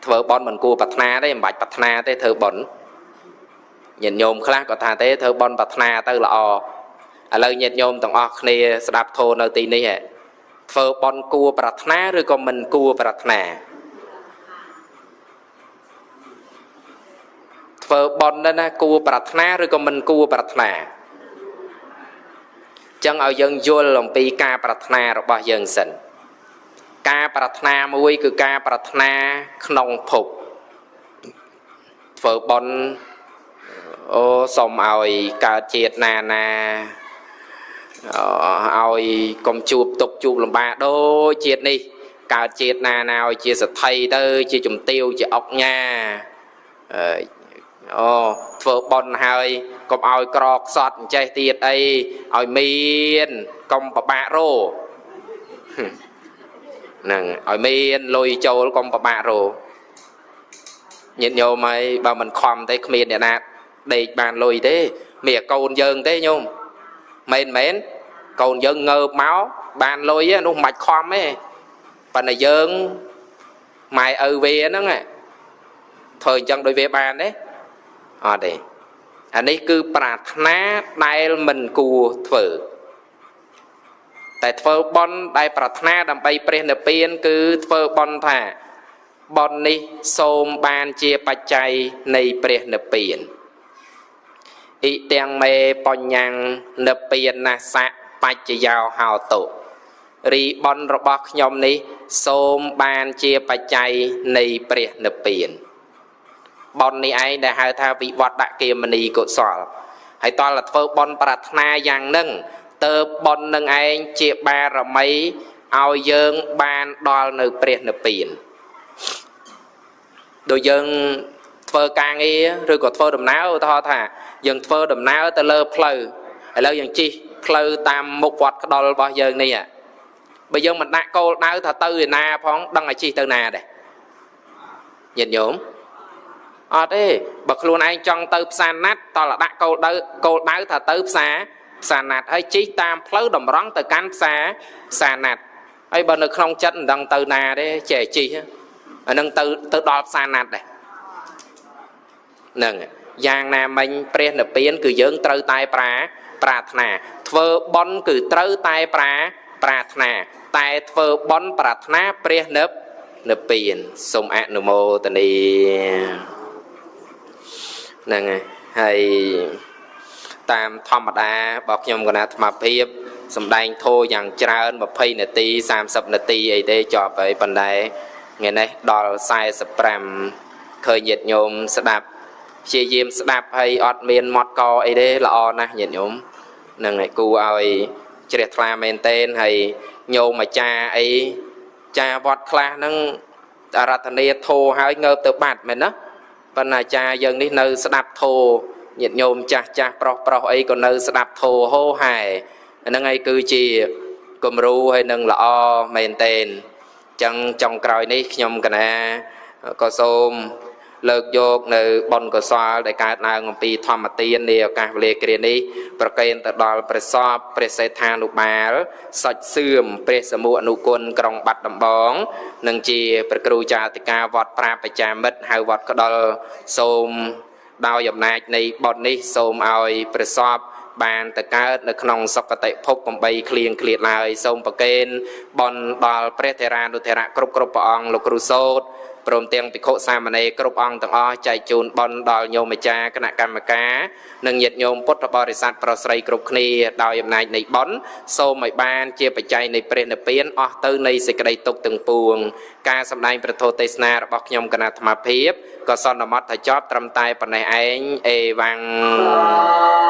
ធ្វើបុណ្យមិនគួរប្រាថ្នាទេមិនបាច់ប្រាថ្នាទេធ្វើបុណ្យញាតិញោមខ្លះគាត់ថាទេធ្វើបុណ្យប្រាថ្នាទៅល្អឥឡូវញាតិញោមទាំងអស់គ្នាស្ដាប់ធម៌នៅទីនេះធ្វើបុណ្យគួរប្រាថ្នាឬក៏មិនគួរប្រាថ្នាធ្វើបុណ្យណាគួរប្រាថ្នាឬក៏មិនគួរប្រាថ្នាចឹងឲ្យយើងយល់អំពីការប្រាថ្នារបស់យើងសិនការប្រាថ្នាមួយគឺការប្រាថ្នាក្នុងភពធ្វើបុណ្យអូសូមឲ្យកើតជាតិណាឲ្យកុំជួបទុក្ខជួបលំបាកដូចជាតិនេះកើតជាតិណាឲ្យជាសទ្ធិទៅជាជំទាវជាអុកញ៉ាធ្វើបុណ្យហើយកុំឲ្យក្រខ្សត់អញ្ចេះទៀតអីឲ្យមានកុំប្របាក់រោហ្នឹងឲ្យមានលុយចូលកុំប្របាក់រោញាតិញោមហើយបើមិនខំទេគ្មានអ្នកណាដេកបានលុយទេមានកូនយើងទេញោមមែនកូនយើងងើបមកបានលុយនោះមិនបាច់ខំទេប៉ុន្តែយើងម៉ែឪវាហ្នឹងធ្វើអញ្ចឹងដោយវាបានទេអត់ទេអានេះគឺប្រាថ្នាដែលមិនគួរធ្វើតែធ្វើបុណ្យដែលប្រាថ្នាដើម្បីព្រះនិព្វានគឺធ្វើបុណ្យថាបុណ្យនេះសូមបានជាបច្ច័យនៃព្រះនិព្វានអ៊ីទាំងមេបញ្ញងនិព្វានសៈបច្ចយោហោតុរីបុណ្យរបស់ខ្ញុំនេះសូមបានជាបច្ច័យនៃព្រះនិព្វានបុណ្យនេះឯងដែលហៅថាវិវត្តគាមនីកុសលហើយតើធ្វើបុណ្យប្រាថ្នាយ៉ាងហ្នឹងទៅបុណ្យនឹងឯងជាបារមីឲ្យយើងបានដល់នៅព្រះនិព្វានដូចយើងធ្វើការងារឬក៏ធ្វើដំណើរឧទាហរណ៍ថាយើងធ្វើដំណើរទៅលើផ្លូវឥឡូវយើងជិះផ្លូវតាមមុខវត្តក្ដុលរបស់យើងនេះបើយើងមិនដាក់គោលដៅថាទៅឯណាផងដឹងឲ្យជិះទៅណាដែរញាតិញោមអត់ទេបើខ្លួនឯងចង់ទៅផ្សារណាត់តើដាក់គោលដៅថាទៅផ្សារណាត់ហើយជិះតាមផ្លូវតម្រង់ទៅកាន់ផ្សារណាត់ហើយបើនៅក្នុងចិត្តមិនដឹងទៅណាទេចេះជិះអានឹងទៅដល់ផ្សារណាត់ដែរហ្នឹងយ៉ាងណាមិញព្រះនិព្វានគឺយើងត្រូវតែប្រាថ្នាធ្វើបុណ្យគឺត្រូវតែប្រាថ្នាតែធ្វើបុណ្យប្រាថ្នាព្រះនិព្វានសូមអនុមោទនាហ្នឹងហើយតាមធម្មតារបស់ខ្ញុំគណៈអាត្មាភាពសម្ដែងធម៌យ៉ាងច្រើន20នាទី30នាទីអីទេចប់ហើយប៉ុន្តែថ្ងៃនេះដល់45ឃើញញាតិញោមស្ដាប់ព្យាយាមស្ដាប់ហើយអត់មានមាត់កអីទេល្អណាស់ញាតិញោមហ្នឹងហើយគួរឲ្យជ្រះថ្លាមែនទែនហើយញោមអាចារ្យអីចាវត្តខ្លះហ្នឹងអរតនីធម៌ហើយងើបទៅបាត់មែនណាប៉ុន្តែអាចារ្យយើងនេះនៅស្ដាប់ធម៌ញាតិញោមចាស់ប្រុសអីក៏នៅស្ដាប់ធម៌ហូហែហ្នឹងហើយគឺជាគំរូហើយនឹងល្អមែនទែនអញ្ចឹងចុងក្រោយនេះខ្ញុំកណាក៏សូមលើកយកនៅបុណ្យកុសលដែលកើតឡើងអំពីធម្មទាននៃឱកាសវេលាគ្រានេះប្រកេនទៅដល់ព្រះសពព្រះសេដ្ឋានុបាលសុចសឿមព្រះសមុអនុគុណក្រុងបាត់ដំបងនិងជាព្រះគ្រូចាតិកាវត្តប្រាបច្ចាមិត្តហៅវត្តក្ដុលសូមដោយអំណាចនៃបុណ្យនេះសូមឲ្យព្រះសព បានទៅកើតនៅក្នុងសុគតិភពកំបីឃ្លៀងឃ្លាតឡើយសូមប្រគេនបនដល់ព្រះថេរានុថេរៈគ្រប់ព្រះអង្គលោកគ្រូសូត្រព្រមទាំងភិក្ខុសាមណេរគ្រប់អង្គទាំងអស់ចែកជូនបនដល់ញោមអាចារ្យគណៈកម្មការនិងញាតិញោមពុទ្ធបរិស័ទប្រុសស្រីគ្រប់គ្នាដោយអំណាចនៃបនសូមឲ្យបានជាបច្ច័យនៃព្រះនិព្វានអស់ទៅនៃសេចក្តីទុក្ខទាំងពួងការសម្ដែងប្រធោទេសនារបស់ខ្ញុំគណៈអាត្មាភាពក៏សន្មតថាចប់ត្រឹមតែប៉ុណ្ណេះឯងអេវ៉ាំង